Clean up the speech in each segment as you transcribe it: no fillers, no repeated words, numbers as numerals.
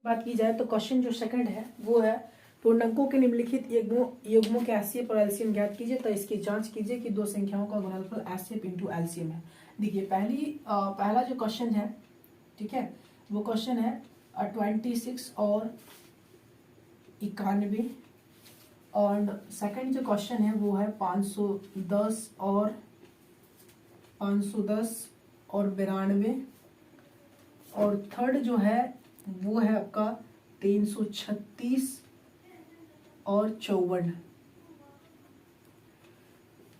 बात की जाए तो क्वेश्चन जो सेकंड है वो है पूर्णांकों के निम्नलिखित युग्मों के एचसीएफ और एलसीएम ज्ञात कीजिए। तो इसकी जांच कीजिए कि दो संख्याओं का गुणनफल एचसीएफ इंटू एलसीएम है। देखिए पहला जो क्वेश्चन है, ठीक है, वो क्वेश्चन है 26 और 91 और सेकंड जो क्वेश्चन है वो है 510 और 92 और थर्ड जो है वो है आपका 336 और 54।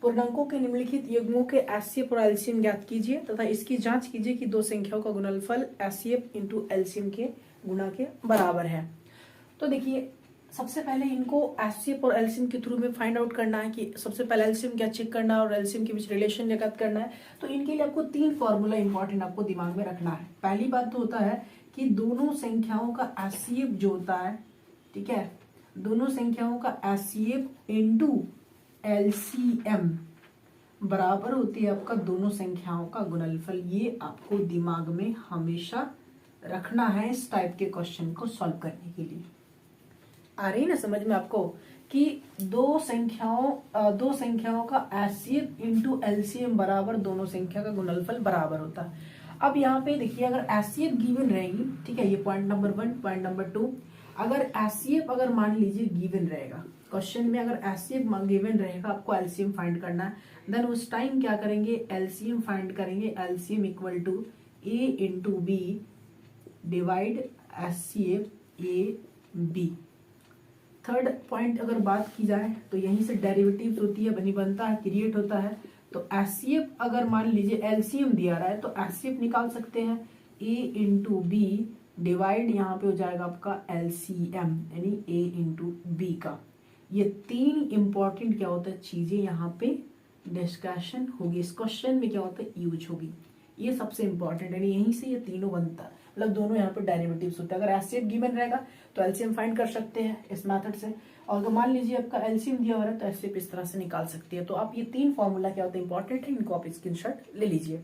पूर्णांकों के निम्नलिखित युग्मों के एचसीएफ और एलसीएम ज्ञात कीजिए तथा इसकी जांच कीजिए कि दो संख्याओं का गुणनफल एचसीएफ इंटू एलसीएम के गुणा के बराबर है। तो देखिए सबसे पहले इनको एचसीएफ और एलसीएम के थ्रू में फाइंड आउट करना है कि सबसे पहले एलसीएम क्या चेक करना है और एलसीएम के बीच रिलेशन ज्ञात करना है। तो इनके लिए आपको तीन फॉर्मूला इंपॉर्टेंट आपको दिमाग में रखना है। पहली बात तो होता है कि दोनों संख्याओं का एचसीएफ जो होता है, ठीक है, दोनों संख्याओं का एचसीएफ इंटू एलसीएम बराबर होती है आपका दोनों संख्याओं का गुणनफल। ये आपको दिमाग में हमेशा रखना है इस टाइप के क्वेश्चन को सॉल्व करने के लिए। आ रही ना समझ में आपको कि दो संख्याओं का एचसीएफ इंटू एलसीएम बराबर दोनों संख्या का गुणनफल बराबर होता है। अब यहाँ पे देखिए अगर एचसीएफ गिवन रहेगी, ठीक है, ये पॉइंट नंबर 1। पॉइंट नंबर 2, अगर एचसीएफ अगर मान लीजिए गिवन रहेगा क्वेश्चन में, अगर एचसीएफ गिवन रहेगा आपको एलसीएम फाइंड करना है, देन उस टाइम क्या करेंगे, एलसीएम फाइंड करेंगे। LCM equal to A into B divide HCF A B. Third point अगर बात की जाए तो यहीं से डेरिवेटिव्स होती है, बनता है, क्रिएट होता है। तो एचसीएफ अगर मान लीजिए एलसीएम दिया रहा है तो एचसीएफ निकाल सकते हैं ए इंटू बी डिवाइड यहाँ पे हो जाएगा आपका एलसीएम यानी ए इंटू बी का। ये तीन इंपॉर्टेंट क्या होता है चीजें यहाँ पे डिस्कशन होगी, इस क्वेश्चन में क्या होता है यूज होगी। ये सबसे इंपॉर्टेंट है, यहीं से ये तीनों बनता है, मतलब दोनों यहाँ पे डेरिवेटिव्स होते हैं। अगर एचसीएफ गिवन रहेगा तो एलसीएम फाइंड कर सकते हैं इस मेथड से, और अगर मान लीजिए आपका एलसीएम दिया हो रहा है तो एचसीएफ इस तरह से निकाल सकती है। तो आप ये तीन फॉर्मूला क्या होते हैं इंपॉर्टेंट है, इनको आप स्क्रीनशॉट ले लीजिए।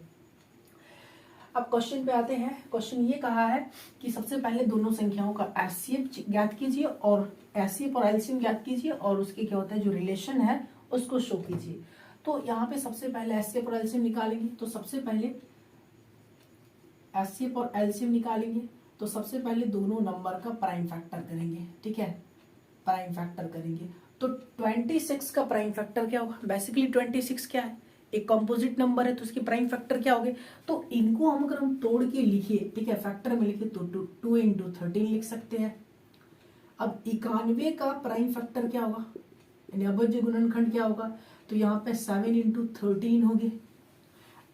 अब क्वेश्चन पे आते हैं। क्वेश्चन ये कहा है कि सबसे पहले दोनों संख्याओं का एचसीएफ ज्ञात कीजिए और एचसीएफ और एलसीएम ज्ञात कीजिए और उसके क्या होता है जो रिलेशन है उसको शो कीजिए। तो यहाँ पे सबसे पहले एचसीएफ और एलसीएम निकालेंगे। तो सबसे पहले एचसीएफ और एलसीएम निकालेंगे तो सबसे पहले दोनों नंबर का प्राइम फैक्टर करेंगे, ठीक है, प्राइम फैक्टर करेंगे। तो 26 का प्राइम फैक्टर क्या होगा, बेसिकली 26 क्या है, एक कंपोजिट नंबर है तो उसके प्राइम फैक्टर क्या होंगे। तो इनको हम अगर हम तोड़ के लिखिए, ठीक है, फैक्टर में लिखिए तो 2 इंटू 13 लिख सकते हैं। अब 91 का प्राइम फैक्टर क्या होगा, यानी अभाज्य गुणनखंड क्या होगा, तो यहाँ पे 7 इंटू 13 होगी।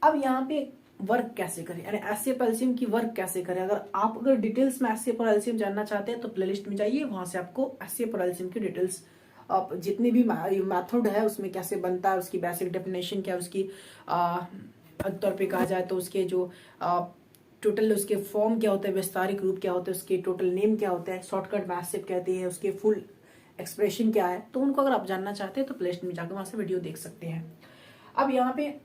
अब यहाँ पे वर्क कैसे करें, यानी एचसीएफ एलसीएम की वर्क कैसे करें। अगर डिटेल्स में एचसीएफ और एलसीएम जानना चाहते हैं तो प्लेलिस्ट में जाइए, वहां से आपको एचसीएफ और एलसीएम की डिटेल्स, आप जितनी भी मेथड है उसमें कैसे बनता है, उसकी बेसिक डेफिनेशन क्या है, उसकी तौर पे कहा जाए तो उसके जो टोटल उसके फॉर्म क्या होता है, विस्तारित रूप क्या होता है, उसके टोटल नेम क्या होता है, शॉर्टकट में एचसीएफ कहते हैं, उसके फुल एक्सप्रेशन क्या है। तो उनको अगर आप जानना चाहते हैं तो प्लेलिस्ट में जाकर वहां से वीडियो देख सकते हैं। अब यहाँ पे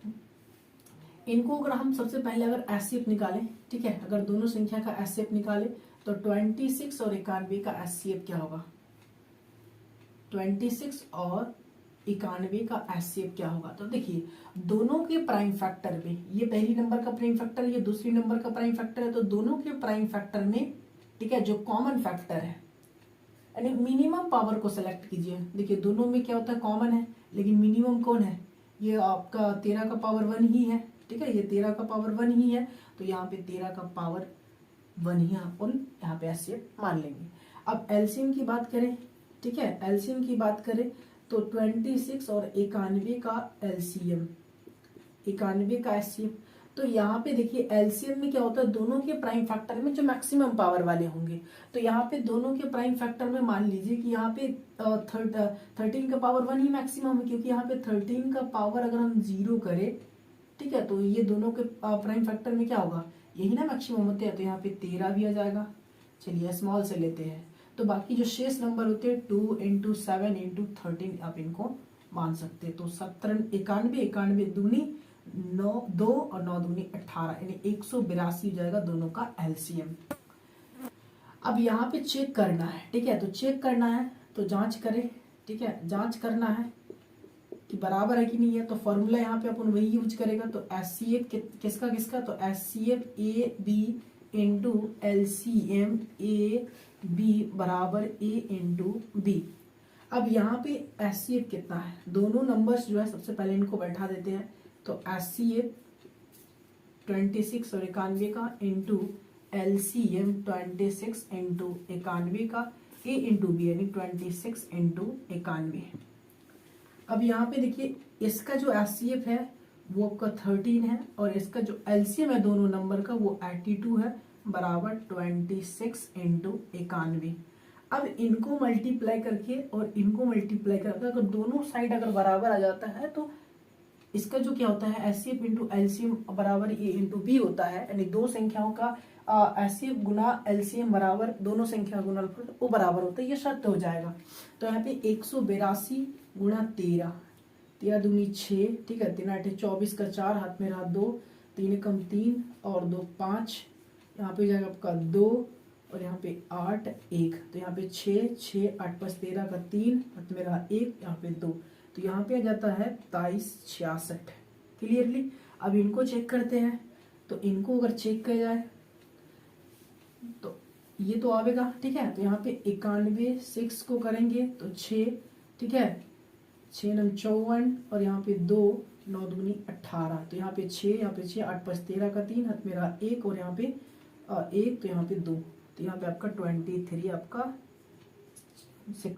इनको अगर हम सबसे पहले अगर एचसीएफ निकालें, ठीक है, अगर दोनों संख्या का एचसीएफ निकालें तो 26 और 91 का एचसीएफ क्या होगा, 26 और 91 का एचसीएफ क्या होगा। तो देखिए दोनों के प्राइम फैक्टर में, ये पहली नंबर का प्राइम फैक्टर, ये दूसरी नंबर का प्राइम फैक्टर है, तो दोनों के प्राइम फैक्टर में, ठीक है, जो कॉमन फैक्टर है यानी मिनिमम पावर को सेलेक्ट कीजिए। देखिए दोनों में क्या होता है कॉमन है, लेकिन मिनिमम कौन है, ये आपका 13 का पावर 1 ही है, ठीक है, ये 13 का पावर 1 ही है, तो यहाँ पे 13 का पावर 1 ही अपन यहाँ पे एचसीएफ मान लेंगे। अब एलसीएम की बात करें, ठीक है, एलसीएम की बात करें तो 26 और 91 का एलसीएम, 91 का एचसीएफ। तो यहाँ पे देखिए एलसीएम में क्या होता है, दोनों के प्राइम फैक्टर में जो मैक्सिमम पावर वाले होंगे, तो यहाँ पे दोनों के प्राइम फैक्टर में मान लीजिए कि यहाँ पे 13 का पावर 1 ही मैक्सिमम है, क्योंकि यहाँ पे 13 का पावर अगर हम 0 करें, ठीक है, तो ये दोनों के प्राइम फैक्टर में क्या होगा, यही ना मैक्सिमम होते हैं, तो यहाँ पे 13 भी आ जाएगा। चलिए स्मॉल से लेते हैं, तो बाकी जो शेष नंबर होते हैं 2 इंटू 7 इंटू 13 आप इनको मान सकते हैं। तो 91 दूनी 9, 2 और 9 दूनी 18 यानी 182 हो जाएगा दोनों का एलसीएम। अब यहाँ पे चेक करना है, ठीक है, तो चेक करना है तो जांच करें, ठीक है, जांच करना है कि बराबर है कि नहीं है। तो फॉर्मूला यहाँ पे अपन वही यूज करेगा। तो एचसीएफ किसका किसका, तो HCF A B into LCM A B बराबर ए इंटू बी। अब यहाँ पे एचसीएफ कितना है, दोनों नंबर्स जो है सबसे पहले इनको बैठा देते हैं। तो एचसीएफ 26 और 91 का इंटू एलसीएम 26 इंटू 91 का ए इंटू बी यानी 26 इंटू 91। अब यहाँ पे देखिए इसका जो एचसीएफ है वो आपका 13 है और इसका जो एलसीएम है दोनों नंबर का वो 82 है बराबर 26 इंटू 91। अब इनको मल्टीप्लाई करके और इनको मल्टीप्लाई करके अगर दोनों साइड अगर बराबर आ जाता है तो इसका जो क्या होता है एचसीएफ इंटू एलसीएम बराबर ए इंटू बी होता है, यानी दो संख्याओं का एचसीएफ गुना एलसीएम बराबर दोनों संख्या गुना वो बराबर होता है, ये शर्त हो जाएगा। तो यहाँ पे 182 गुणा 13, 13 दूनी 6, ठीक है, 3 8 24 का 4 हाथ में रहा 2, 3 कम 3 और 2 5, यहाँ पे जाएगा आपका 2 और यहाँ पे 8 1, तो यहाँ पे 6 6 8 5 13 का 3 हाथ में रहा 1, यहाँ पे 2, तो यहाँ पे आ जाता है 23 66। क्लियरली अब इनको चेक करते हैं। तो इनको अगर चेक किया जाए तो ये तो आवेगा, ठीक है, तो यहाँ पे 91 6 को करेंगे तो 6, ठीक है, 6 9 54 और यहाँ पे 2 9 दूनी 18, तो यहाँ पे 6 यहाँ पे 6 8 5 13 का 3 हाथ में रहा 1 और यहाँ पे 1, तो यहाँ पे 2, तो यहाँ पे आपका 23 आपका 6